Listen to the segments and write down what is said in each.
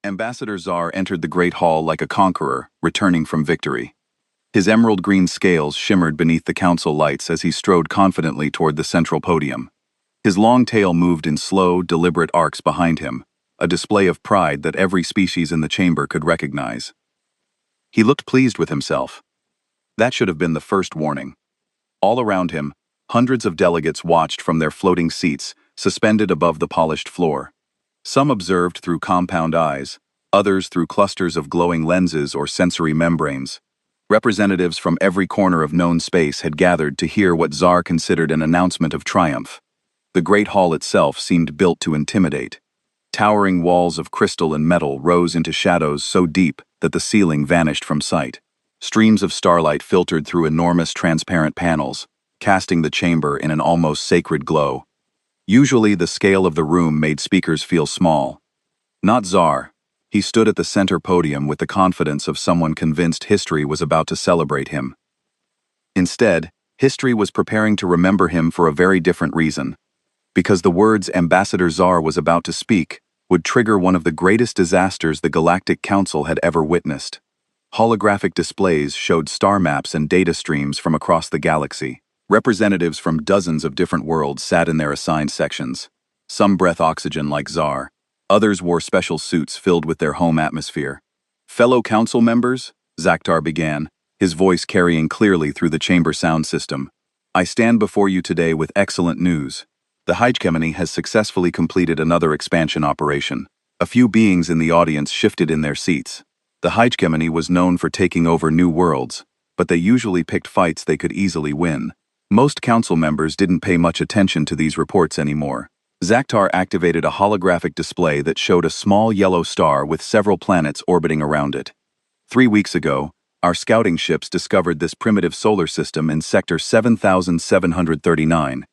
Ambassador Tsar entered the Great Hall like a conqueror, returning from victory. His emerald-green scales shimmered beneath the council lights as he strode confidently toward the central podium. His long tail moved in slow, deliberate arcs behind him, a display of pride that every species in the chamber could recognize. He looked pleased with himself. That should have been the first warning. All around him, hundreds of delegates watched from their floating seats, suspended above the polished floor. Some observed through compound eyes, others through clusters of glowing lenses or sensory membranes. Representatives from every corner of known space had gathered to hear what Tsar considered an announcement of triumph. The Great Hall itself seemed built to intimidate. Towering walls of crystal and metal rose into shadows so deep that the ceiling vanished from sight. Streams of starlight filtered through enormous transparent panels, casting the chamber in an almost sacred glow. Usually the scale of the room made speakers feel small. Not Tsar. He stood at the center podium with the confidence of someone convinced history was about to celebrate him. Instead, history was preparing to remember him for a very different reason. Because the words Ambassador Tsar was about to speak would trigger one of the greatest disasters the Galactic Council had ever witnessed. Holographic displays showed star maps and data streams from across the galaxy. Representatives from dozens of different worlds sat in their assigned sections. Some breathed oxygen like Tsar. Others wore special suits filled with their home atmosphere. "Fellow council members," Zaktar began, his voice carrying clearly through the chamber sound system, "I stand before you today with excellent news. The HFY has successfully completed another expansion operation." A few beings in the audience shifted in their seats. The HFY was known for taking over new worlds, but they usually picked fights they could easily win. Most council members didn't pay much attention to these reports anymore. Zaktar activated a holographic display that showed a small yellow star with several planets orbiting around it. 3 weeks ago, our scouting ships discovered this primitive solar system in Sector 7739.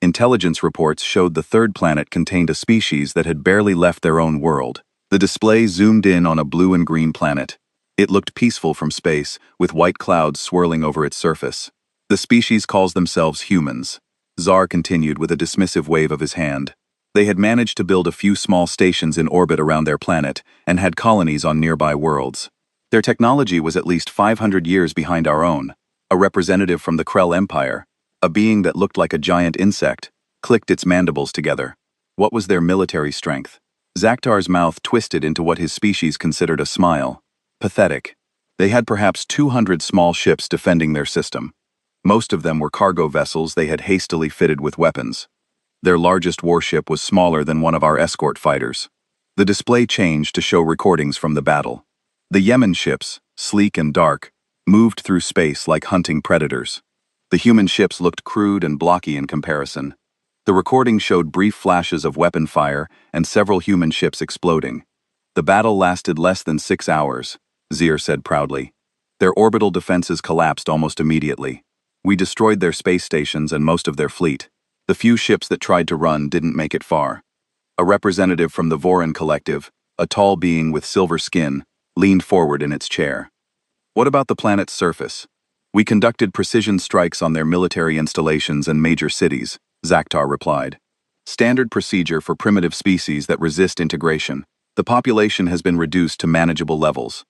Intelligence reports showed the third planet contained a species that had barely left their own world. The display zoomed in on a blue and green planet. It looked peaceful from space, with white clouds swirling over its surface. "The species calls themselves humans," Tsar continued with a dismissive wave of his hand. "They had managed to build a few small stations in orbit around their planet and had colonies on nearby worlds. Their technology was at least 500 years behind our own." A representative from the Krell Empire, a being that looked like a giant insect, clicked its mandibles together. What was their military strength? Zaktar's mouth twisted into what his species considered a smile. Pathetic. They had perhaps 200 small ships defending their system. Most of them were cargo vessels they had hastily fitted with weapons. Their largest warship was smaller than one of our escort fighters. The display changed to show recordings from the battle. The Yemen ships, sleek and dark, moved through space like hunting predators. The human ships looked crude and blocky in comparison. The recording showed brief flashes of weapon fire and several human ships exploding. "The battle lasted less than 6 hours, Zir said proudly. "Their orbital defenses collapsed almost immediately. We destroyed their space stations and most of their fleet. The few ships that tried to run didn't make it far." A representative from the Vorin Collective, a tall being with silver skin, leaned forward in its chair. "What about the planet's surface?" "We conducted precision strikes on their military installations and major cities," Zaktar replied. "Standard procedure for primitive species that resist integration. The population has been reduced to manageable levels.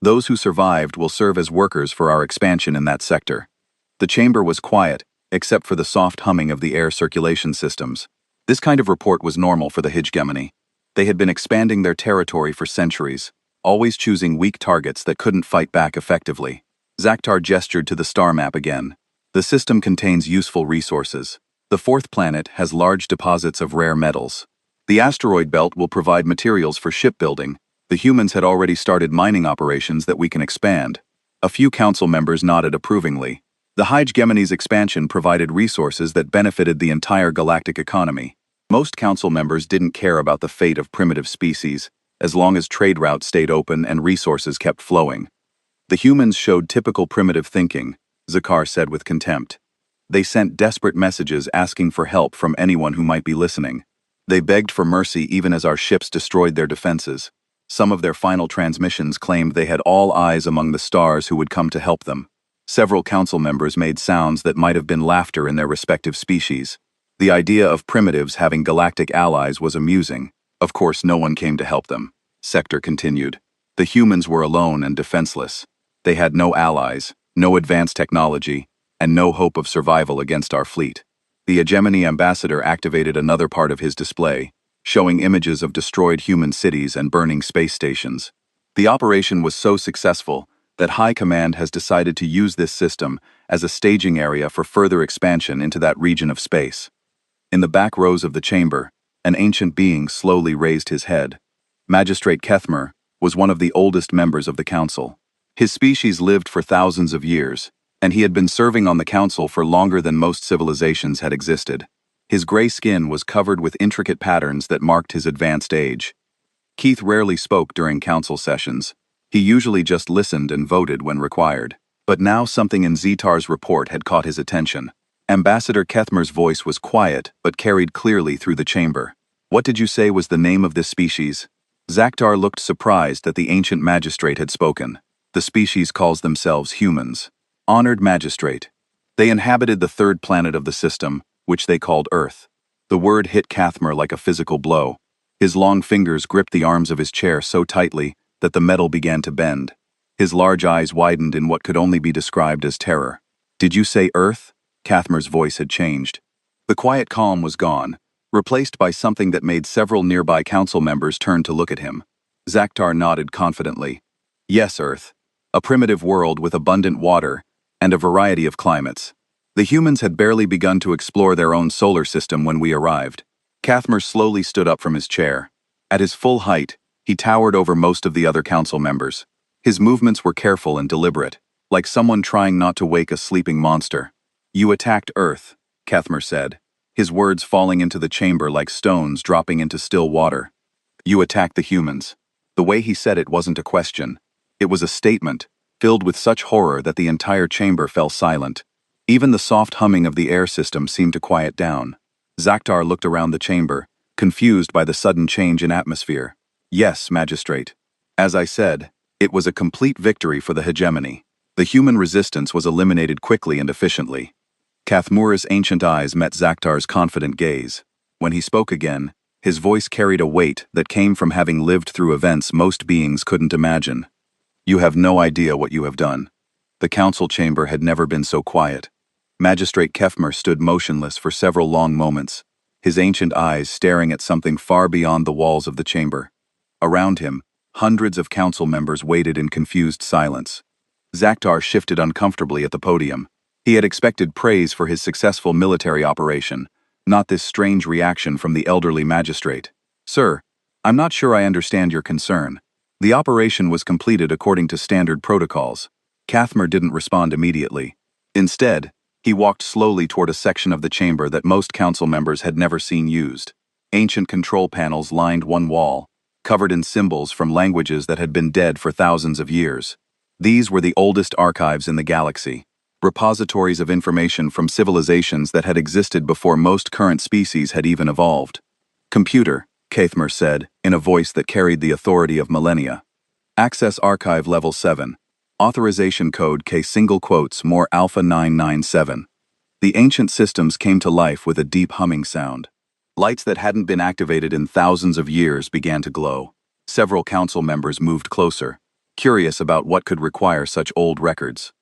Those who survived will serve as workers for our expansion in that sector." The chamber was quiet, except for the soft humming of the air circulation systems. This kind of report was normal for the HFY. They had been expanding their territory for centuries, always choosing weak targets that couldn't fight back effectively. Zaktar gestured to the star map again. "The system contains useful resources. The fourth planet has large deposits of rare metals. The asteroid belt will provide materials for shipbuilding. The humans had already started mining operations that we can expand." A few council members nodded approvingly. The HFY's expansion provided resources that benefited the entire galactic economy. Most council members didn't care about the fate of primitive species, as long as trade routes stayed open and resources kept flowing. "The humans showed typical primitive thinking," Zakar said with contempt. "They sent desperate messages asking for help from anyone who might be listening. They begged for mercy even as our ships destroyed their defenses. Some of their final transmissions claimed they had all eyes among the stars who would come to help them." Several council members made sounds that might have been laughter in their respective species. The idea of primitives having galactic allies was amusing. Of course, no one came to help them. Sector continued. The humans were alone and defenseless. They had no allies, no advanced technology, and no hope of survival against our fleet. The Hegemony ambassador activated another part of his display, showing images of destroyed human cities and burning space stations. The operation was so successful that High Command has decided to use this system as a staging area for further expansion into that region of space. In the back rows of the chamber, an ancient being slowly raised his head. Magistrate Kethmer was one of the oldest members of the council. His species lived for thousands of years, and he had been serving on the council for longer than most civilizations had existed. His gray skin was covered with intricate patterns that marked his advanced age. Keith rarely spoke during council sessions. He usually just listened and voted when required. But now something in Zetar's report had caught his attention. Ambassador Kethmer's voice was quiet but carried clearly through the chamber. What did you say was the name of this species? Zaktar looked surprised that the ancient magistrate had spoken. The species calls themselves humans. Honored magistrate. They inhabited the third planet of the system, which they called Earth. The word hit Kethmer like a physical blow. His long fingers gripped the arms of his chair so tightly that the metal began to bend. His large eyes widened in what could only be described as terror. Did you say Earth? Kethmer's voice had changed. The quiet calm was gone, replaced by something that made several nearby council members turn to look at him. Zaktar nodded confidently. Yes, Earth. A primitive world with abundant water and a variety of climates. The humans had barely begun to explore their own solar system when we arrived. Kethmer slowly stood up from his chair. At his full height, he towered over most of the other council members. His movements were careful and deliberate, like someone trying not to wake a sleeping monster. You attacked Earth, Kethmer said, his words falling into the chamber like stones dropping into still water. You attacked the humans. The way he said it wasn't a question. It was a statement, filled with such horror that the entire chamber fell silent. Even the soft humming of the air system seemed to quiet down. Zaktar looked around the chamber, confused by the sudden change in atmosphere. Yes, Magistrate. As I said, it was a complete victory for the hegemony. The human resistance was eliminated quickly and efficiently. Kethmer's ancient eyes met Zaktar's confident gaze. When he spoke again, his voice carried a weight that came from having lived through events most beings couldn't imagine. You have no idea what you have done. The council chamber had never been so quiet. Magistrate Kethmer stood motionless for several long moments, his ancient eyes staring at something far beyond the walls of the chamber. Around him, hundreds of council members waited in confused silence. Zaktar shifted uncomfortably at the podium. He had expected praise for his successful military operation, not this strange reaction from the elderly magistrate. Sir, I'm not sure I understand your concern. The operation was completed according to standard protocols. Kethmer didn't respond immediately. Instead, he walked slowly toward a section of the chamber that most council members had never seen used. Ancient control panels lined one wall, covered in symbols from languages that had been dead for thousands of years. These were the oldest archives in the galaxy, repositories of information from civilizations that had existed before most current species had even evolved. Computer, Kethmer said, in a voice that carried the authority of millennia. Access Archive Level 7. Authorization Code K single quotes more Alpha 997. The ancient systems came to life with a deep humming sound. Lights that hadn't been activated in thousands of years began to glow. Several council members moved closer, curious about what could require such old records.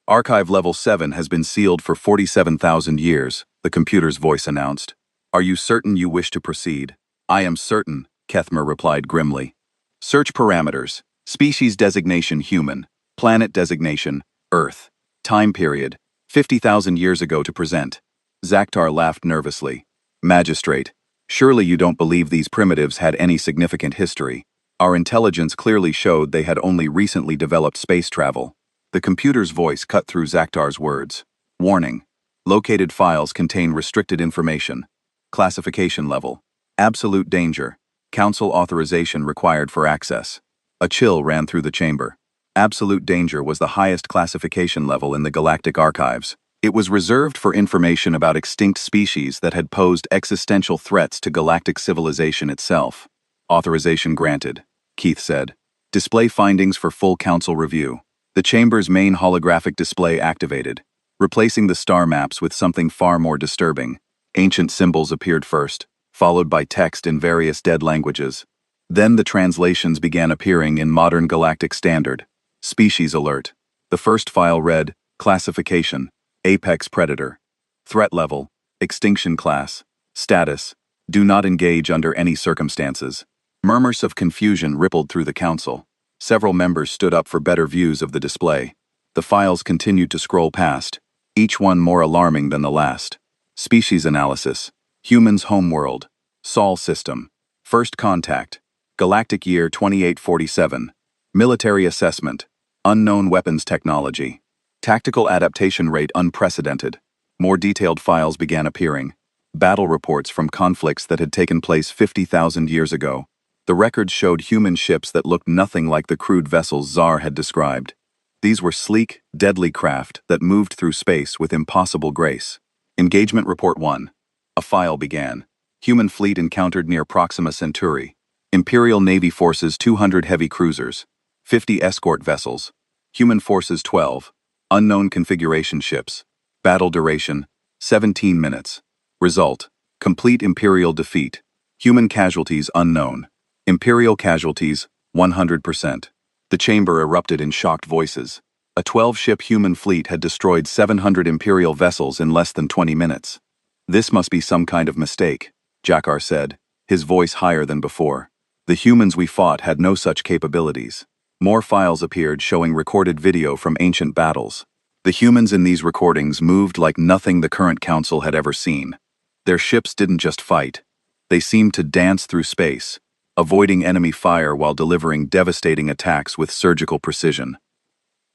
Archive Level 7 has been sealed for 47,000 years, the computer's voice announced. Are you certain you wish to proceed? I am certain, Kethmer replied grimly. Search parameters. Species designation human. Planet designation, Earth. Time period, 50,000 years ago to present. Zaktar laughed nervously. Magistrate, surely you don't believe these primitives had any significant history. Our intelligence clearly showed they had only recently developed space travel. The computer's voice cut through Zaktar's words. Warning. Located files contain restricted information. Classification level. Absolute danger. Council authorization required for access. A chill ran through the chamber. Absolute danger was the highest classification level in the galactic archives. It was reserved for information about extinct species that had posed existential threats to galactic civilization itself. Authorization granted, Keith said. Display findings for full council review. The chamber's main holographic display activated, replacing the star maps with something far more disturbing. Ancient symbols appeared first, followed by text in various dead languages. Then the translations began appearing in modern galactic standard. Species alert. The first file read, Classification, Apex Predator. Threat level, Extinction class. Status, Do not engage under any circumstances. Murmurs of confusion rippled through the council. Several members stood up for better views of the display. The files continued to scroll past, each one more alarming than the last. Species analysis. Humans' homeworld. Sol system. First contact. Galactic year 2847. Military assessment. Unknown weapons technology. Tactical adaptation rate unprecedented. More detailed files began appearing. Battle reports from conflicts that had taken place 50,000 years ago. The records showed human ships that looked nothing like the crude vessels Tsar had described. These were sleek, deadly craft that moved through space with impossible grace. Engagement Report 1. A file began. Human fleet encountered near Proxima Centauri. Imperial Navy forces 200 heavy cruisers. 50 escort vessels. Human forces 12. Unknown configuration ships. Battle duration, 17 minutes. Result, complete Imperial defeat. Human casualties unknown. Imperial casualties, 100%. The chamber erupted in shocked voices. A 12-ship human fleet had destroyed 700 Imperial vessels in less than 20 minutes. This must be some kind of mistake, Jakar said, his voice higher than before. The humans we fought had no such capabilities. More files appeared showing recorded video from ancient battles. The humans in these recordings moved like nothing the current council had ever seen. Their ships didn't just fight. They seemed to dance through space, avoiding enemy fire while delivering devastating attacks with surgical precision.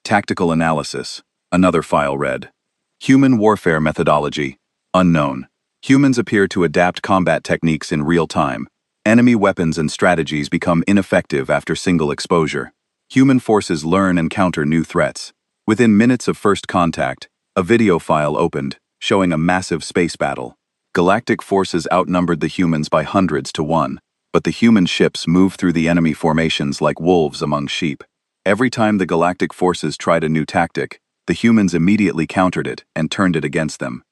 Tactical analysis. Another file read. Human warfare methodology. Unknown. Humans appear to adapt combat techniques in real time. Enemy weapons and strategies become ineffective after single exposure. Human forces learn and counter new threats. Within minutes of first contact, a video file opened, showing a massive space battle. Galactic forces outnumbered the humans by hundreds to one, but the human ships moved through the enemy formations like wolves among sheep. Every time the galactic forces tried a new tactic, the humans immediately countered it and turned it against them.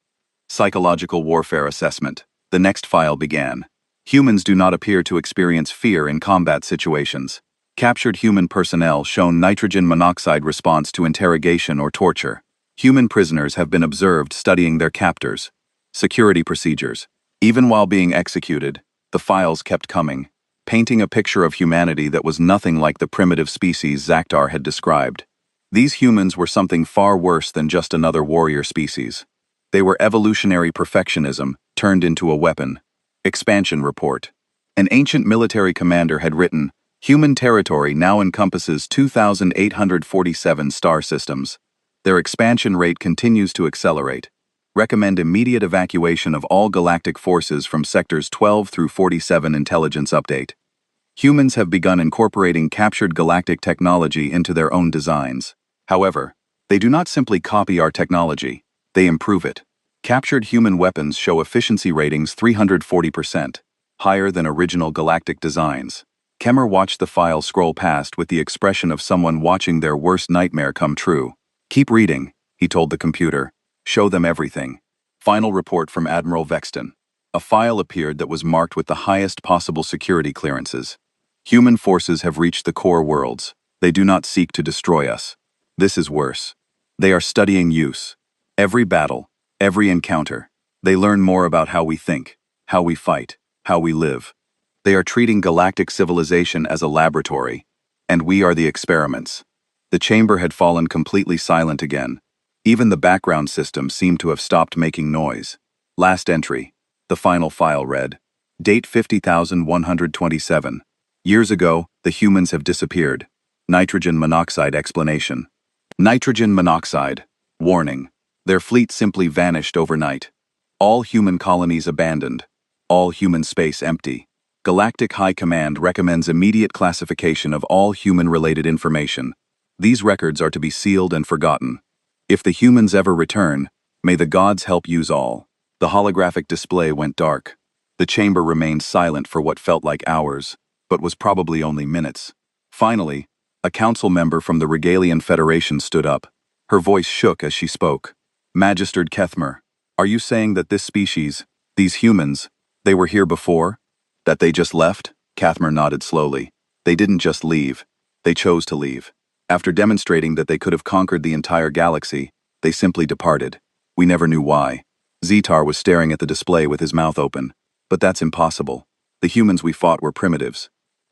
Psychological warfare assessment. The next file began. Humans do not appear to experience fear in combat situations. Captured human personnel shown nitrogen monoxide response to interrogation or torture. Human prisoners have been observed studying their captors. Security procedures. Even while being executed, the files kept coming, painting a picture of humanity that was nothing like the primitive species Zaktar had described. These humans were something far worse than just another warrior species. They were evolutionary perfectionism turned into a weapon. Expansion report. An ancient military commander had written, Human territory now encompasses 2,847 star systems. Their expansion rate continues to accelerate. Recommend immediate evacuation of all galactic forces from sectors 12 through 47 intelligence update. Humans have begun incorporating captured galactic technology into their own designs. However, they do not simply copy our technology, they improve it. Captured human weapons show efficiency ratings 340%, higher than original galactic designs. Kemmer watched the file scroll past with the expression of someone watching their worst nightmare come true. Keep reading, he told the computer. Show them everything. Final report from Admiral Vexton. A file appeared that was marked with the highest possible security clearances. Human forces have reached the core worlds. They do not seek to destroy us. This is worse. They are studying use. Every battle, every encounter, they learn more about how we think, how we fight, how we live. They are treating galactic civilization as a laboratory, and we are the experiments. The chamber had fallen completely silent again. Even the background system seemed to have stopped making noise. Last entry. The final file read. Date 50,127. Years ago, the humans have disappeared. Nitrogen monoxide explanation. Nitrogen monoxide. Warning. Their fleet simply vanished overnight. All human colonies abandoned. All human space empty. Galactic High Command recommends immediate classification of all human-related information. These records are to be sealed and forgotten. If the humans ever return, may the gods help use all. The holographic display went dark. The chamber remained silent for what felt like hours, but was probably only minutes. Finally, a council member from the Regalian Federation stood up. Her voice shook as she spoke. Magister Kethmer, are you saying that this species, these humans, they were here before? That they just left? Cathmer nodded slowly. They didn't just leave. They chose to leave. After demonstrating that they could have conquered the entire galaxy, they simply departed. We never knew why. Zetar was staring at the display with his mouth open. But that's impossible. The humans we fought were primitives.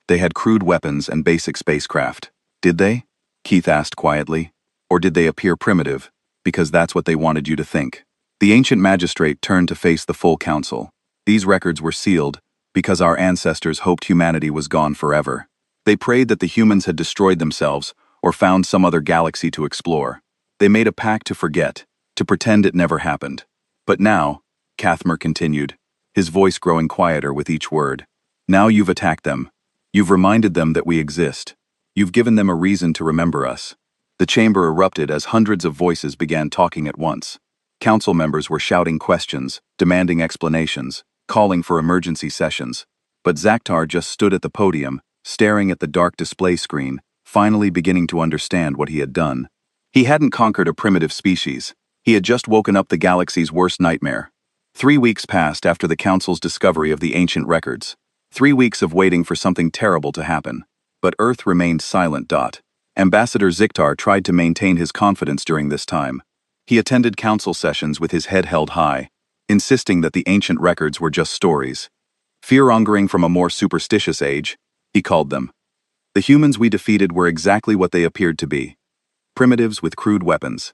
They had crude weapons and basic spacecraft. Did they? Keith asked quietly. Or did they appear primitive? Because that's what they wanted you to think. The ancient magistrate turned to face the full council. These records were sealed because our ancestors hoped humanity was gone forever. They prayed that the humans had destroyed themselves or found some other galaxy to explore. They made a pact to forget, to pretend it never happened. But now, Cathmer continued, his voice growing quieter with each word, now you've attacked them. You've reminded them that we exist. You've given them a reason to remember us. The chamber erupted as hundreds of voices began talking at once. Council members were shouting questions, demanding explanations, calling for emergency sessions. But Zaktar just stood at the podium, staring at the dark display screen, finally beginning to understand what he had done. He hadn't conquered a primitive species. He had just woken up the galaxy's worst nightmare. 3 weeks passed after the Council's discovery of the ancient records. 3 weeks of waiting for something terrible to happen. But Earth remained silent. Ambassador Ziktar tried to maintain his confidence during this time. He attended council sessions with his head held high, insisting that the ancient records were just stories. Fear-mongering from a more superstitious age, he called them. The humans we defeated were exactly what they appeared to be. Primitives with crude weapons.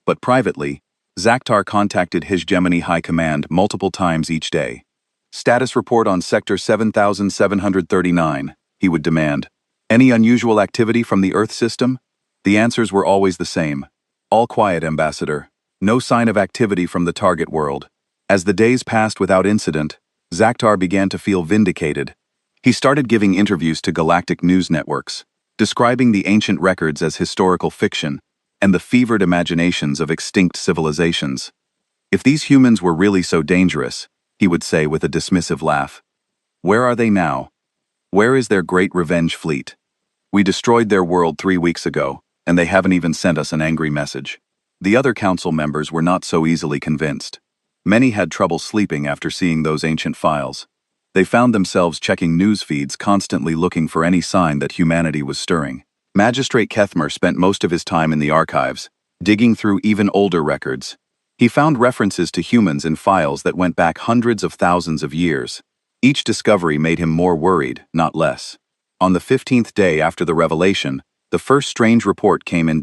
But privately, Zaktar contacted HFY High Command multiple times each day. Status report on Sector 7739, he would demand. Any unusual activity from the Earth system? The answers were always the same. All quiet, Ambassador. No sign of activity from the target world. As the days passed without incident, Zaktar began to feel vindicated. He started giving interviews to galactic news networks, describing the ancient records as historical fiction and the fevered imaginations of extinct civilizations. If these humans were really so dangerous, he would say with a dismissive laugh, where are they now? Where is their great revenge fleet? We destroyed their world 3 weeks ago, and they haven't even sent us an angry message. The other council members were not so easily convinced. Many had trouble sleeping after seeing those ancient files. They found themselves checking news feeds, constantly looking for any sign that humanity was stirring. Magistrate Kethmer spent most of his time in the archives, digging through even older records. He found references to humans in files that went back hundreds of thousands of years. Each discovery made him more worried, not less. On the 15th day after the revelation, the first strange report came in.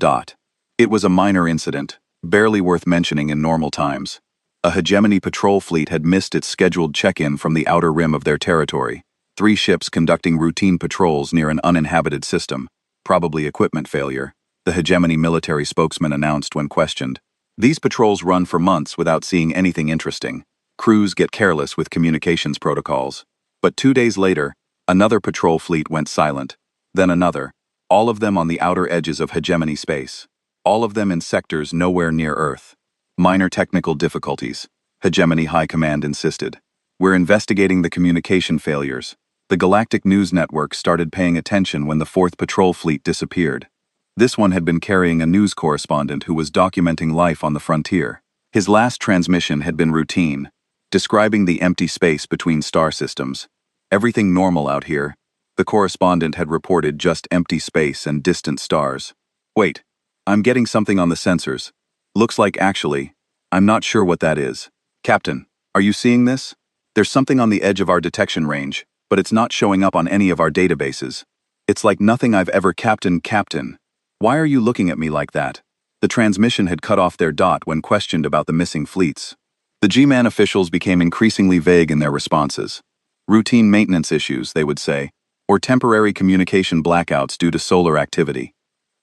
It was a minor incident, barely worth mentioning in normal times. A hegemony patrol fleet had missed its scheduled check-in from the outer rim of their territory. 3 ships conducting routine patrols near an uninhabited system. Probably equipment failure, the hegemony military spokesman announced when questioned. These patrols run for months without seeing anything interesting. Crews get careless with communications protocols. But 2 days later, another patrol fleet went silent. Then another. All of them on the outer edges of hegemony space. All of them in sectors nowhere near Earth. Minor technical difficulties, Hegemony High Command insisted. We're investigating the communication failures. The Galactic News Network started paying attention when the 4th Patrol Fleet disappeared. This one had been carrying a news correspondent who was documenting life on the frontier. His last transmission had been routine, describing the empty space between star systems. Everything normal out here. The correspondent had reported just empty space and distant stars. Wait, I'm getting something on the sensors. Looks like actually, I'm not sure what that is. Captain, are you seeing this? There's something on the edge of our detection range, but it's not showing up on any of our databases. It's like nothing I've ever Captain, why are you looking at me like that? The transmission had cut off their dot when questioned about the missing fleets. The G-Man officials became increasingly vague in their responses. Routine maintenance issues, they would say, or temporary communication blackouts due to solar activity.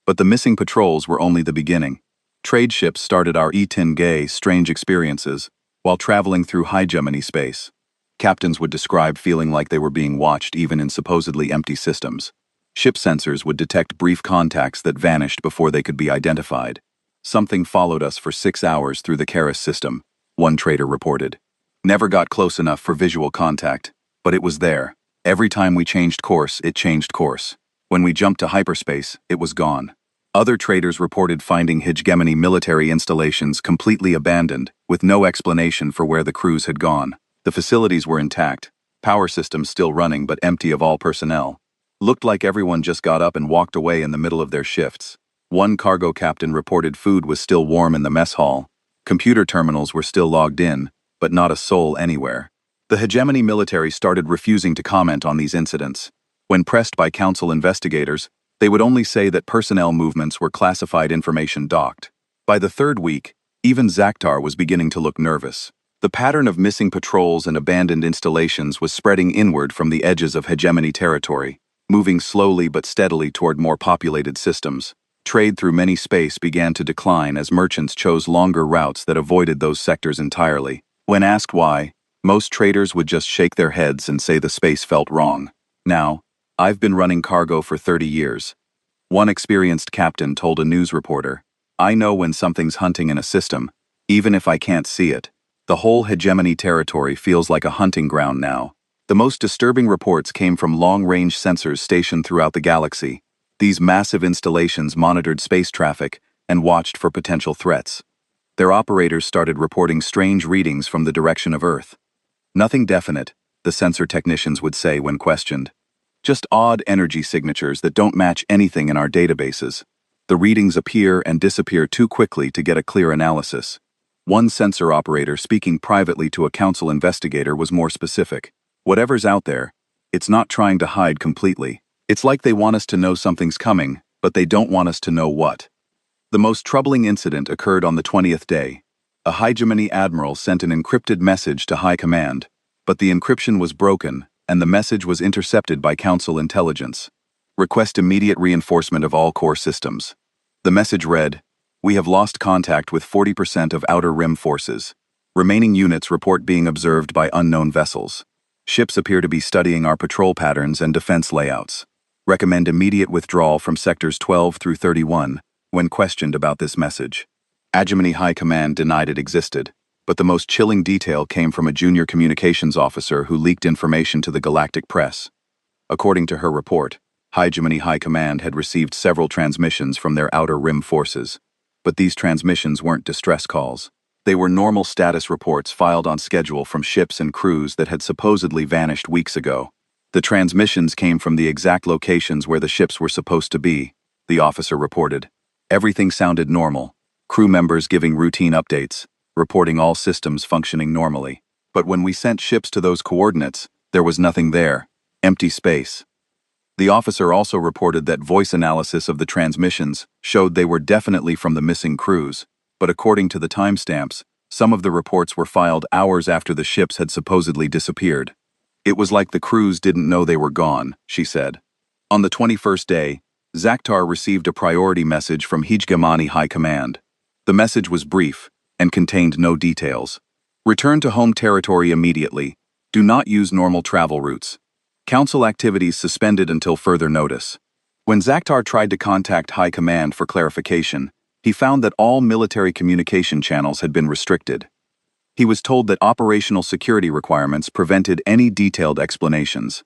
But the missing patrols were only the beginning. Trade ships started our gay strange experiences while traveling through hegemony space. Captains would describe feeling like they were being watched even in supposedly empty systems. Ship sensors would detect brief contacts that vanished before they could be identified. Something followed us for 6 hours through the Karis system, one trader reported. Never got close enough for visual contact, but it was there. Every time we changed course, it changed course. When we jumped to hyperspace, it was gone. Other traders reported finding hegemony military installations completely abandoned, with no explanation for where the crews had gone. The facilities were intact. Power systems still running but empty of all personnel. Looked like everyone just got up and walked away in the middle of their shifts. One cargo captain reported food was still warm in the mess hall. Computer terminals were still logged in, but not a soul anywhere. The hegemony military started refusing to comment on these incidents. When pressed by council investigators, they would only say that personnel movements were classified information docked. By the third week, even Zakhtar was beginning to look nervous. The pattern of missing patrols and abandoned installations was spreading inward from the edges of hegemony territory, moving slowly but steadily toward more populated systems. Trade through many space began to decline as merchants chose longer routes that avoided those sectors entirely. When asked why, most traders would just shake their heads and say the space felt wrong. Now, I've been running cargo for 30 years. One experienced captain told a news reporter, I know when something's hunting in a system, even if I can't see it. The whole hegemony territory feels like a hunting ground now. The most disturbing reports came from long-range sensors stationed throughout the galaxy. These massive installations monitored space traffic and watched for potential threats. Their operators started reporting strange readings from the direction of Earth. Nothing definite, the sensor technicians would say when questioned. Just odd energy signatures that don't match anything in our databases. The readings appear and disappear too quickly to get a clear analysis. One sensor operator speaking privately to a council investigator was more specific. Whatever's out there, it's not trying to hide completely. It's like they want us to know something's coming, but they don't want us to know what. The most troubling incident occurred on the 20th day. A hegemony admiral sent an encrypted message to High Command, but the encryption was broken, and the message was intercepted by Council intelligence. Request immediate reinforcement of all core systems. The message read, We have lost contact with 40% of Outer Rim forces. Remaining units report being observed by unknown vessels. Ships appear to be studying our patrol patterns and defense layouts. Recommend immediate withdrawal from sectors 12 through 31 when questioned about this message. Hegemony High Command denied it existed, but the most chilling detail came from a junior communications officer who leaked information to the galactic press. According to her report, Hegemony High Command had received several transmissions from their Outer Rim forces, but these transmissions weren't distress calls. They were normal status reports filed on schedule from ships and crews that had supposedly vanished weeks ago. The transmissions came from the exact locations where the ships were supposed to be, the officer reported. Everything sounded normal, crew members giving routine updates, reporting all systems functioning normally. But when we sent ships to those coordinates, there was nothing there, empty space. The officer also reported that voice analysis of the transmissions showed they were definitely from the missing crews, but according to the timestamps, some of the reports were filed hours after the ships had supposedly disappeared. It was like the crews didn't know they were gone, she said. On the 21st day, Zakhtar received a priority message from Hegemony High Command. The message was brief and contained no details. Return to home territory immediately. Do not use normal travel routes. Council activities suspended until further notice. When Zakhtar tried to contact High Command for clarification, he found that all military communication channels had been restricted. He was told that operational security requirements prevented any detailed explanations.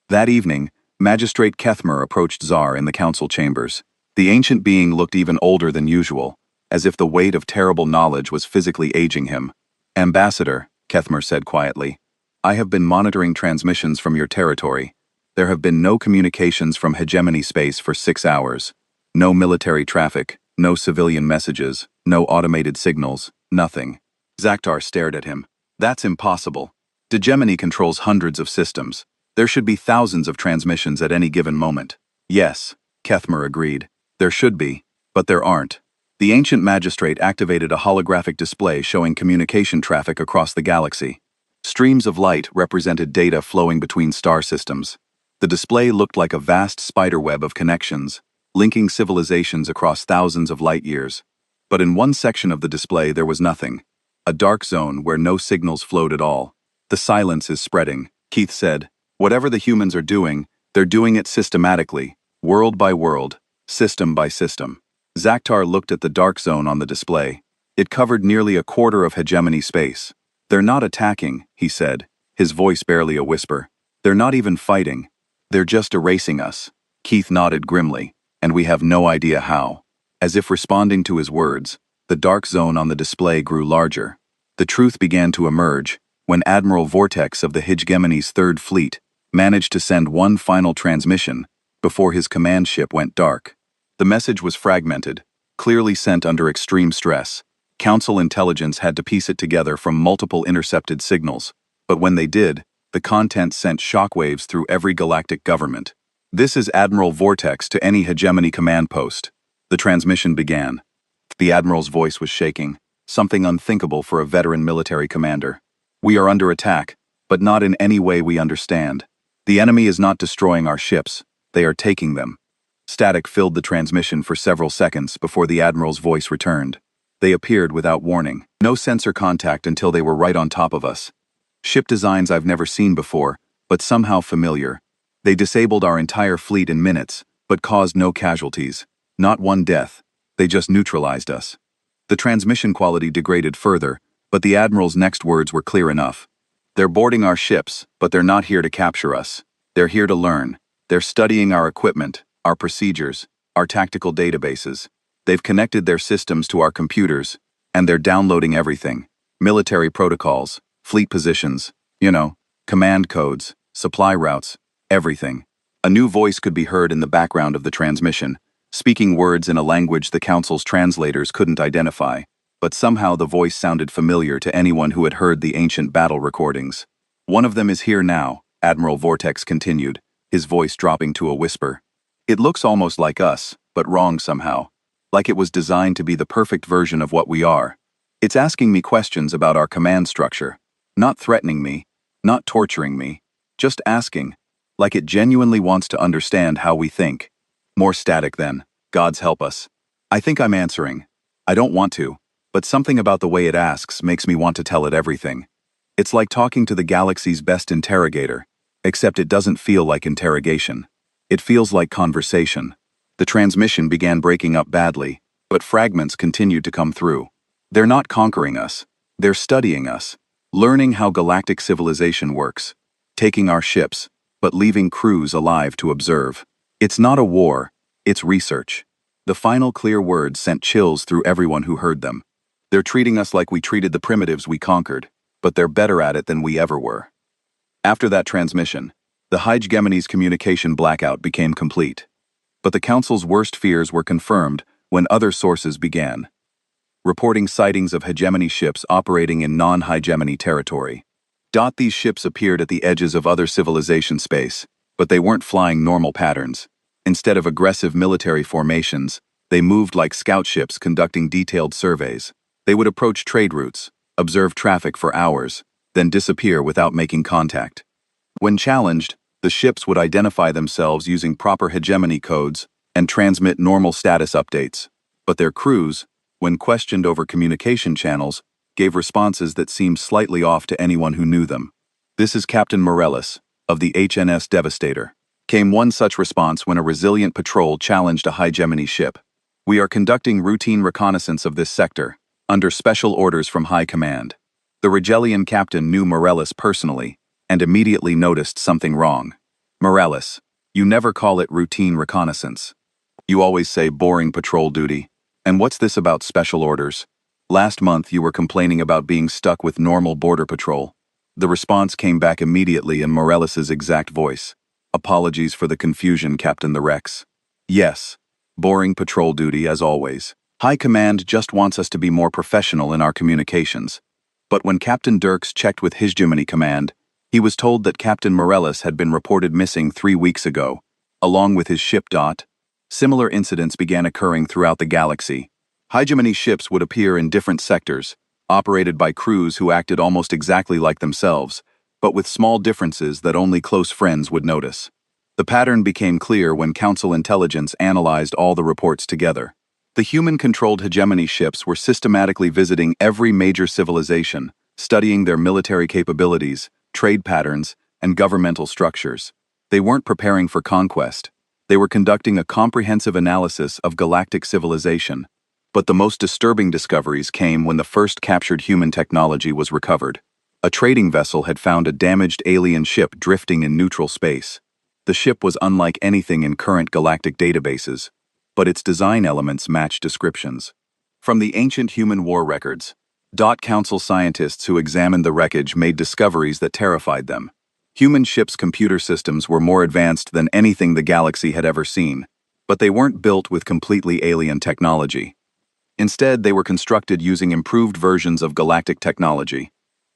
That evening, Magistrate Kethmer approached Tsar in the council chambers. The ancient being looked even older than usual, as if the weight of terrible knowledge was physically aging him. Ambassador, Kethmer said quietly, I have been monitoring transmissions from your territory. There have been no communications from hegemony space for 6 hours. No military traffic, no civilian messages, no automated signals, nothing. Zakhtar stared at him. That's impossible. Hegemony controls hundreds of systems. There should be thousands of transmissions at any given moment. Yes, Kethmer agreed. There should be, but there aren't. The ancient magistrate activated a holographic display showing communication traffic across the galaxy. Streams of light represented data flowing between star systems. The display looked like a vast spiderweb of connections, linking civilizations across thousands of light years. But in one section of the display there was nothing. A dark zone where no signals flowed at all. The silence is spreading, Keith said. Whatever the humans are doing, they're doing it systematically, world by world, system by system. Zakhtar looked at the dark zone on the display. It covered nearly a quarter of hegemony space. They're not attacking, he said, his voice barely a whisper. They're not even fighting. They're just erasing us. Keith nodded grimly, and we have no idea how. As if responding to his words, the dark zone on the display grew larger. The truth began to emerge. when Admiral Vortex of the Hegemony's Third Fleet managed to send one final transmission before his command ship went dark. The message was fragmented, clearly sent under extreme stress. Council intelligence had to piece it together from multiple intercepted signals, but when they did, the content sent shockwaves through every galactic government. "This is Admiral Vortex to any Hegemony command post." The transmission began. The Admiral's voice was shaking, something unthinkable for a veteran military commander. "We are under attack, but not in any way we understand. The enemy is not destroying our ships, they are taking them." Static filled the transmission for several seconds before the Admiral's voice returned. They appeared without warning. No sensor contact until they were right on top of us. Ship designs I've never seen before, but somehow familiar. They disabled our entire fleet in minutes, but caused no casualties. Not one death. They just neutralized us. The transmission quality degraded further, but the Admiral's next words were clear enough. "They're boarding our ships, but they're not here to capture us. They're here to learn. They're studying our equipment, our procedures, our tactical databases. They've connected their systems to our computers, and they're downloading everything. Military protocols, fleet positions, command codes, supply routes, everything." A new voice could be heard in the background of the transmission, speaking words in a language the Council's translators couldn't identify, but somehow the voice sounded familiar to anyone who had heard the ancient battle recordings. "One of them is here now," Admiral Vortex continued, his voice dropping to a whisper. "It looks almost like us, but wrong somehow. Like it was designed to be the perfect version of what we are. It's asking me questions about our command structure. Not threatening me, not torturing me, just asking, like it genuinely wants to understand how we think." More static then. Gods help us. I think I'm answering. I don't want to, but something about the way it asks makes me want to tell it everything. It's like talking to the galaxy's best interrogator, except it doesn't feel like interrogation. It feels like conversation. The transmission began breaking up badly, but fragments continued to come through. They're not conquering us. They're studying us, learning how galactic civilization works, taking our ships, but leaving crews alive to observe. It's not a war, it's research. The final clear words sent chills through everyone who heard them. They're treating us like we treated the primitives we conquered, but they're better at it than we ever were. After that transmission, the Hegemony's communication blackout became complete. But the Council's worst fears were confirmed when other sources began reporting sightings of Hegemony ships operating in non-Hegemony territory. These ships appeared at the edges of other civilization space, but they weren't flying normal patterns. Instead of aggressive military formations, they moved like scout ships conducting detailed surveys. They would approach trade routes, observe traffic for hours, then disappear without making contact. When challenged, the ships would identify themselves using proper Hegemony codes and transmit normal status updates. But their crews, when questioned over communication channels, gave responses that seemed slightly off to anyone who knew them. "This is Captain Morellis, of the HNS Devastator," came one such response when a resilient patrol challenged a Hegemony ship. "We are conducting routine reconnaissance of this sector, under special orders from High Command." The Rigelian captain knew Morellis personally, and immediately noticed something wrong. "Morellis, you never call it routine reconnaissance. You always say boring patrol duty. And what's this about special orders? Last month you were complaining about being stuck with normal border patrol." The response came back immediately in Morellis's exact voice. "Apologies for the confusion, Captain the Rex. Yes, boring patrol duty as always. High Command just wants us to be more professional in our communications." But when Captain Dirks checked with Hegemony Command, he was told that Captain Morellis had been reported missing 3 weeks ago, along with his ship. Similar incidents began occurring throughout the galaxy. Hegemony ships would appear in different sectors, operated by crews who acted almost exactly like themselves, but with small differences that only close friends would notice. The pattern became clear when Council intelligence analyzed all the reports together. The human-controlled Hegemony ships were systematically visiting every major civilization, studying their military capabilities, trade patterns, and governmental structures. They weren't preparing for conquest. They were conducting a comprehensive analysis of galactic civilization. But the most disturbing discoveries came when the first captured human technology was recovered. A trading vessel had found a damaged alien ship drifting in neutral space. The ship was unlike anything in current galactic databases, but its design elements matched descriptions from the ancient human war records. Council scientists who examined the wreckage made discoveries that terrified them. Human ships' computer systems were more advanced than anything the galaxy had ever seen, but they weren't built with completely alien technology. Instead, they were constructed using improved versions of galactic technology.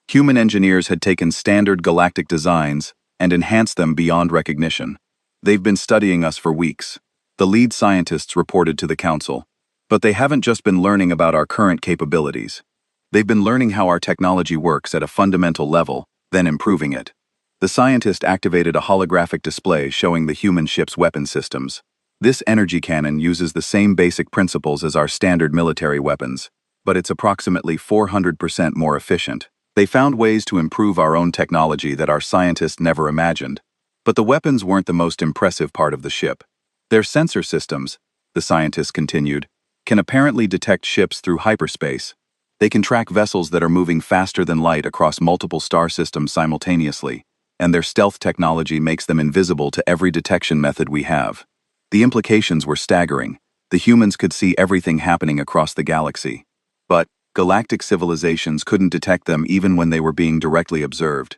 Human engineers had taken standard galactic designs and enhanced them beyond recognition. They've been studying us for weeks, the lead scientists reported to the Council. But they haven't just been learning about our current capabilities. They've been learning how our technology works at a fundamental level, then improving it. The scientist activated a holographic display showing the human ship's weapon systems. This energy cannon uses the same basic principles as our standard military weapons, but it's approximately 400% more efficient. They found ways to improve our own technology that our scientists never imagined. But the weapons weren't the most impressive part of the ship. Their sensor systems, the scientists continued, can apparently detect ships through hyperspace. They can track vessels that are moving faster than light across multiple star systems simultaneously, and their stealth technology makes them invisible to every detection method we have. The implications were staggering. The humans could see everything happening across the galaxy. But galactic civilizations couldn't detect them even when they were being directly observed.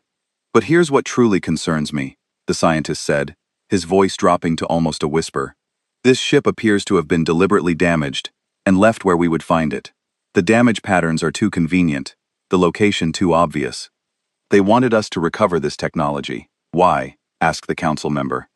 But here's what truly concerns me, the scientist said, his voice dropping to almost a whisper. This ship appears to have been deliberately damaged and left where we would find it. The damage patterns are too convenient, the location too obvious. They wanted us to recover this technology. Why? Asked the council member.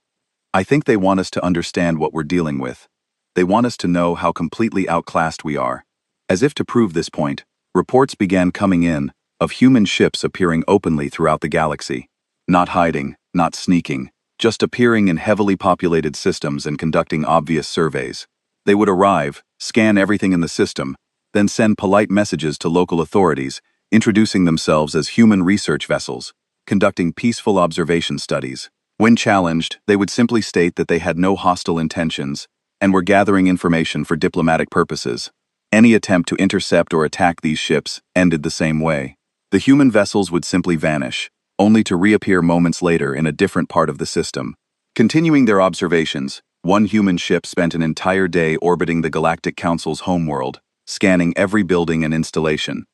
I think they want us to understand what we're dealing with. They want us to know how completely outclassed we are. As if to prove this point, reports began coming in of human ships appearing openly throughout the galaxy. Not hiding, not sneaking, just appearing in heavily populated systems and conducting obvious surveys. They would arrive, scan everything in the system, then send polite messages to local authorities, introducing themselves as human research vessels, conducting peaceful observation studies. When challenged, they would simply state that they had no hostile intentions and were gathering information for diplomatic purposes. Any attempt to intercept or attack these ships ended the same way. The human vessels would simply vanish, only to reappear moments later in a different part of the system. Continuing their observations, one human ship spent an entire day orbiting the Galactic Council's homeworld, scanning every building and installation.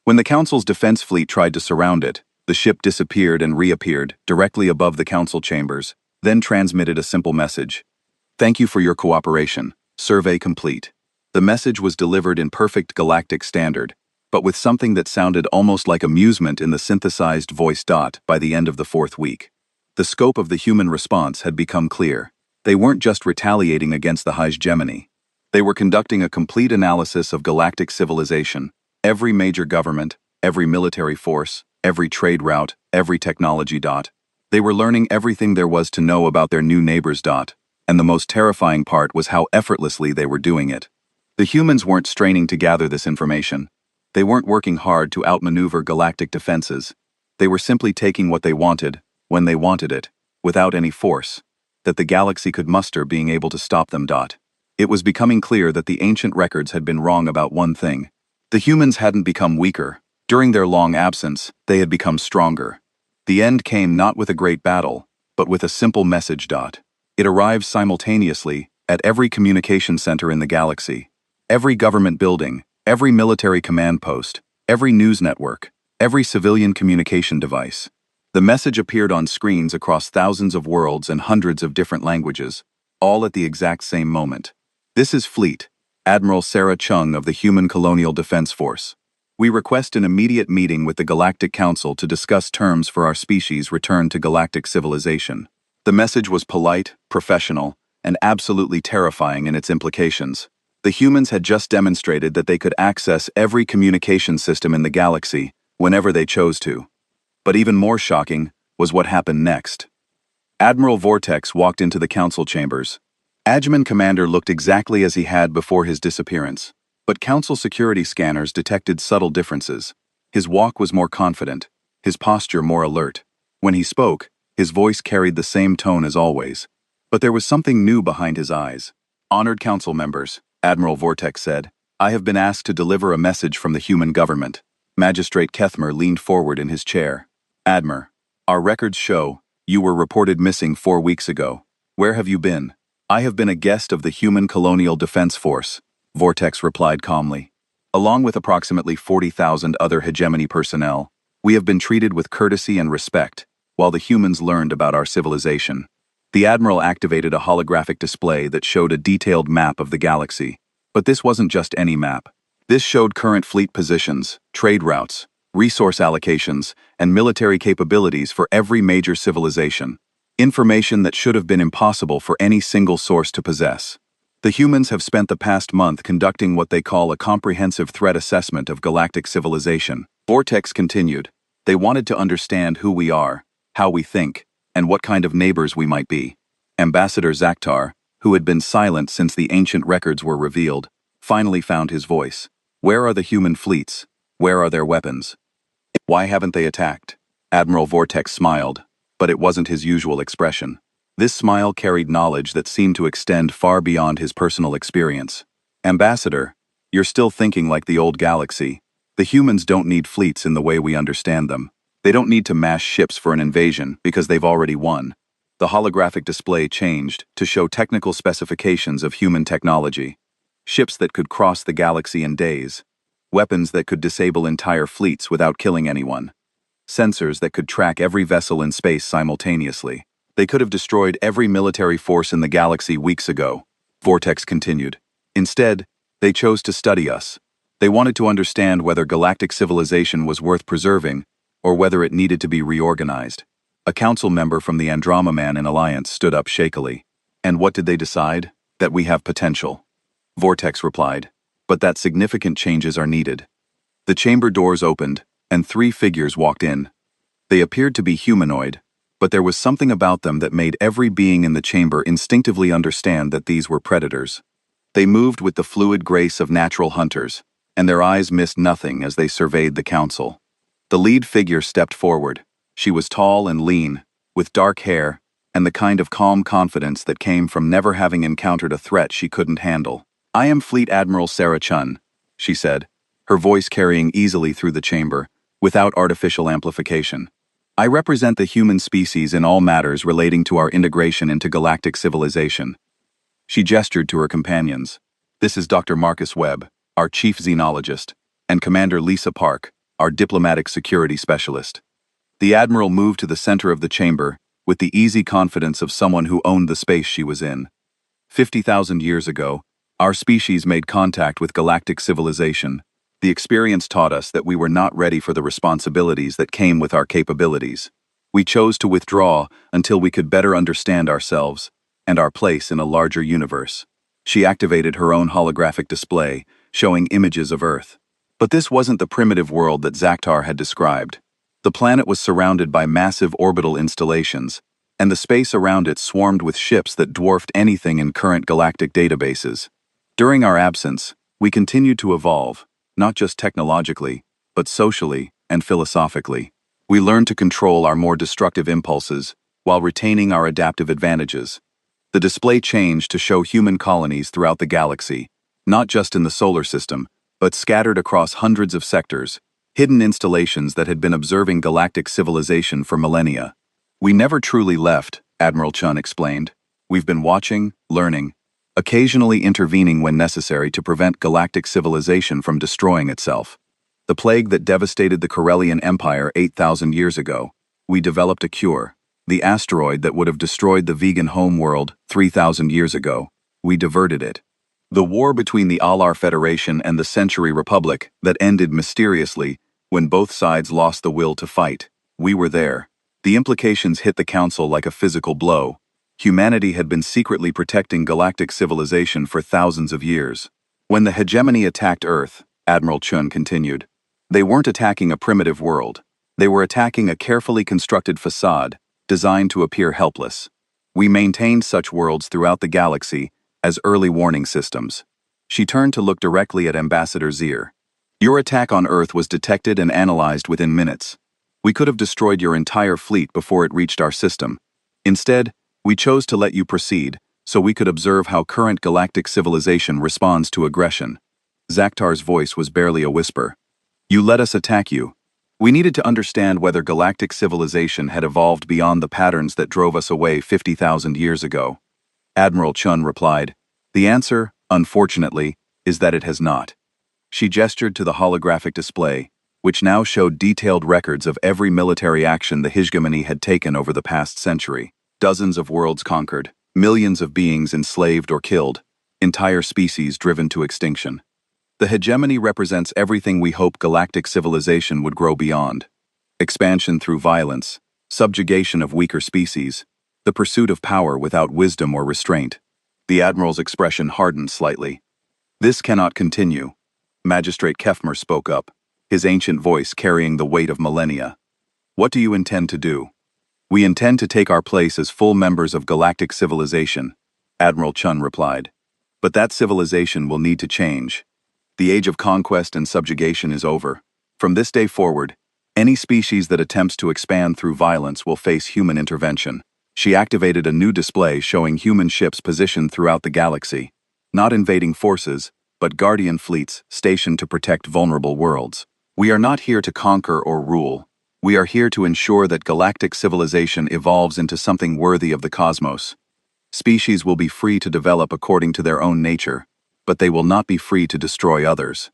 When the Council's defense fleet tried to surround it, the ship disappeared and reappeared directly above the Council chambers, then transmitted a simple message. Thank you for your cooperation. Survey complete. The message was delivered in perfect galactic standard, but with something that sounded almost like amusement in the synthesized voice. By the end of the 4th week, the scope of the human response had become clear. They weren't just retaliating against the hegemony. They were conducting a complete analysis of galactic civilization. Every major government, every military force, every trade route, every technology. They were learning everything there was to know about their new neighbors. And the most terrifying part was how effortlessly they were doing it. The humans weren't straining to gather this information. They weren't working hard to outmaneuver galactic defenses. They were simply taking what they wanted, when they wanted it, without any force that the galaxy could muster being able to stop them. It was becoming clear that the ancient records had been wrong about one thing. The humans hadn't become weaker. During their long absence, they had become stronger. The end came not with a great battle, but with a simple message. It arrived simultaneously at every communication center in the galaxy, every government building, every military command post, every news network, every civilian communication device. The message appeared on screens across thousands of worlds and hundreds of different languages, all at the exact same moment. This is Fleet, Admiral Sarah Chung of the Human Colonial Defense Force. We request an immediate meeting with the Galactic Council to discuss terms for our species' return to galactic civilization. The message was polite, professional, and absolutely terrifying in its implications. The humans had just demonstrated that they could access every communication system in the galaxy whenever they chose to. But even more shocking was what happened next. Admiral Vortex walked into the council chambers. Admin Commander looked exactly as he had before his disappearance, but council security scanners detected subtle differences. His walk was more confident, his posture more alert. When he spoke, his voice carried the same tone as always, but there was something new behind his eyes. Honored council members, Admiral Vortex said, I have been asked to deliver a message from the human government. Magistrate Kethmer leaned forward in his chair. Admir, our records show you were reported missing 4 weeks ago. Where have you been? I have been a guest of the Human Colonial Defense Force, Vortex replied calmly. Along with approximately 40,000 other hegemony personnel, we have been treated with courtesy and respect, while the humans learned about our civilization. The Admiral activated a holographic display that showed a detailed map of the galaxy. But this wasn't just any map. This showed current fleet positions, trade routes, resource allocations, and military capabilities for every major civilization. Information that should have been impossible for any single source to possess. The humans have spent the past month conducting what they call a comprehensive threat assessment of galactic civilization. Vortex continued. They wanted to understand who we are, how we think, and what kind of neighbors we might be. Ambassador Zaktar, who had been silent since the ancient records were revealed, finally found his voice. Where are the human fleets? Where are their weapons? Why haven't they attacked? Admiral Vortex smiled, but it wasn't his usual expression. This smile carried knowledge that seemed to extend far beyond his personal experience. Ambassador, you're still thinking like the old galaxy. The humans don't need fleets in the way we understand them. They don't need to mass ships for an invasion because they've already won. The holographic display changed to show technical specifications of human technology. Ships that could cross the galaxy in days. Weapons that could disable entire fleets without killing anyone. Sensors that could track every vessel in space simultaneously. They could have destroyed every military force in the galaxy weeks ago. Vortex continued. Instead, they chose to study us. They wanted to understand whether galactic civilization was worth preserving, or whether it needed to be reorganized. A council member from the Andromaman Alliance stood up shakily. And what did they decide? That we have potential. Vortex replied, but that significant changes are needed. The chamber doors opened, and 3 figures walked in. They appeared to be humanoid, but there was something about them that made every being in the chamber instinctively understand that these were predators. They moved with the fluid grace of natural hunters, and their eyes missed nothing as they surveyed the council. The lead figure stepped forward. She was tall and lean, with dark hair, and the kind of calm confidence that came from never having encountered a threat she couldn't handle. I am Fleet Admiral Sarah Chun, she said, her voice carrying easily through the chamber, without artificial amplification. I represent the human species in all matters relating to our integration into galactic civilization. She gestured to her companions. This is Dr. Marcus Webb, our chief xenologist, and Commander Lisa Park, our diplomatic security specialist. The Admiral moved to the center of the chamber, with the easy confidence of someone who owned the space she was in. 50,000 years ago, our species made contact with galactic civilization. The experience taught us that we were not ready for the responsibilities that came with our capabilities. We chose to withdraw until we could better understand ourselves and our place in a larger universe. She activated her own holographic display, showing images of Earth. But this wasn't the primitive world that Zaktar had described. The planet was surrounded by massive orbital installations, and the space around it swarmed with ships that dwarfed anything in current galactic databases. During our absence, we continued to evolve, not just technologically, but socially and philosophically. We learned to control our more destructive impulses while retaining our adaptive advantages. The display changed to show human colonies throughout the galaxy, not just in the solar system, but scattered across hundreds of sectors, hidden installations that had been observing galactic civilization for millennia. We never truly left, Admiral Chun explained. We've been watching, learning, occasionally intervening when necessary to prevent galactic civilization from destroying itself. The plague that devastated the Corellian Empire 8,000 years ago, we developed a cure. The asteroid that would have destroyed the vegan homeworld 3,000 years ago, we diverted it. The war between the Alar Federation and the Century Republic that ended mysteriously when both sides lost the will to fight, we were there. The implications hit the Council like a physical blow. Humanity had been secretly protecting galactic civilization for thousands of years. When the hegemony attacked Earth, Admiral Chun continued, they weren't attacking a primitive world. They were attacking a carefully constructed facade, designed to appear helpless. We maintained such worlds throughout the galaxy as early warning systems. She turned to look directly at Ambassador Zier. Your attack on Earth was detected and analyzed within minutes. We could have destroyed your entire fleet before it reached our system. Instead, we chose to let you proceed, so we could observe how current galactic civilization responds to aggression. Zaktar's voice was barely a whisper. You let us attack you. We needed to understand whether galactic civilization had evolved beyond the patterns that drove us away 50,000 years ago. Admiral Chun replied, the answer, unfortunately, is that it has not. She gestured to the holographic display, which now showed detailed records of every military action the hegemony had taken over the past century. Dozens of worlds conquered, millions of beings enslaved or killed, entire species driven to extinction. The hegemony represents everything we hope galactic civilization would grow beyond. Expansion through violence, subjugation of weaker species, the pursuit of power without wisdom or restraint. The Admiral's expression hardened slightly. This cannot continue. Magistrate Kefmer spoke up, his ancient voice carrying the weight of millennia. What do you intend to do? We intend to take our place as full members of galactic civilization, Admiral Chun replied. But that civilization will need to change. The age of conquest and subjugation is over. From this day forward, any species that attempts to expand through violence will face human intervention. She activated a new display showing human ships positioned throughout the galaxy. Not invading forces, but guardian fleets stationed to protect vulnerable worlds. We are not here to conquer or rule. We are here to ensure that galactic civilization evolves into something worthy of the cosmos. Species will be free to develop according to their own nature, but they will not be free to destroy others.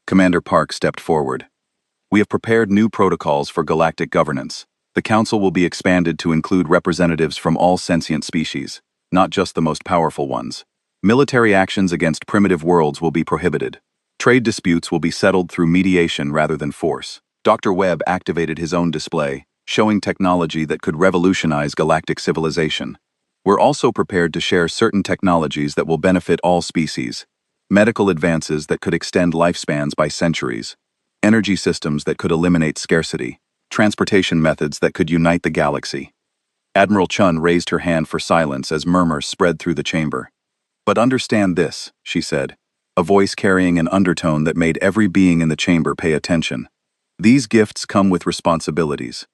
Commander Park stepped forward. We have prepared new protocols for galactic governance. The Council will be expanded to include representatives from all sentient species, not just the most powerful ones. Military actions against primitive worlds will be prohibited. Trade disputes will be settled through mediation rather than force. Dr. Webb activated his own display, showing technology that could revolutionize galactic civilization. We're also prepared to share certain technologies that will benefit all species. Medical advances that could extend lifespans by centuries. Energy systems that could eliminate scarcity. Transportation methods that could unite the galaxy. Admiral Chun raised her hand for silence as murmurs spread through the chamber. But understand this, she said, a voice carrying an undertone that made every being in the chamber pay attention. These gifts come with responsibilities.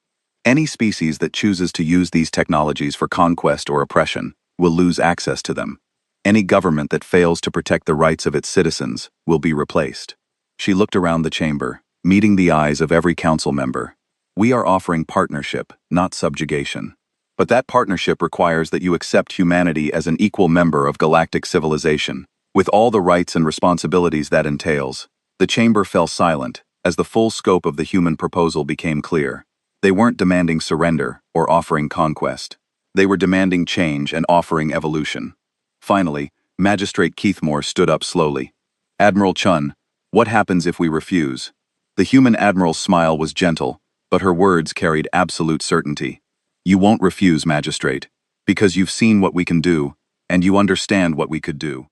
Any species that chooses to use these technologies for conquest or oppression will lose access to them. Any government that fails to protect the rights of its citizens will be replaced. She looked around the chamber, meeting the eyes of every council member. We are offering partnership, not subjugation. But that partnership requires that you accept humanity as an equal member of galactic civilization, with all the rights and responsibilities that entails. The chamber fell silent as the full scope of the human proposal became clear. They weren't demanding surrender or offering conquest. They were demanding change and offering evolution. Finally, Magistrate Keithmore stood up slowly. Admiral Chun, what happens if we refuse? The human admiral's smile was gentle, but her words carried absolute certainty. You won't refuse, Magistrate, because you've seen what we can do, and you understand what we could do.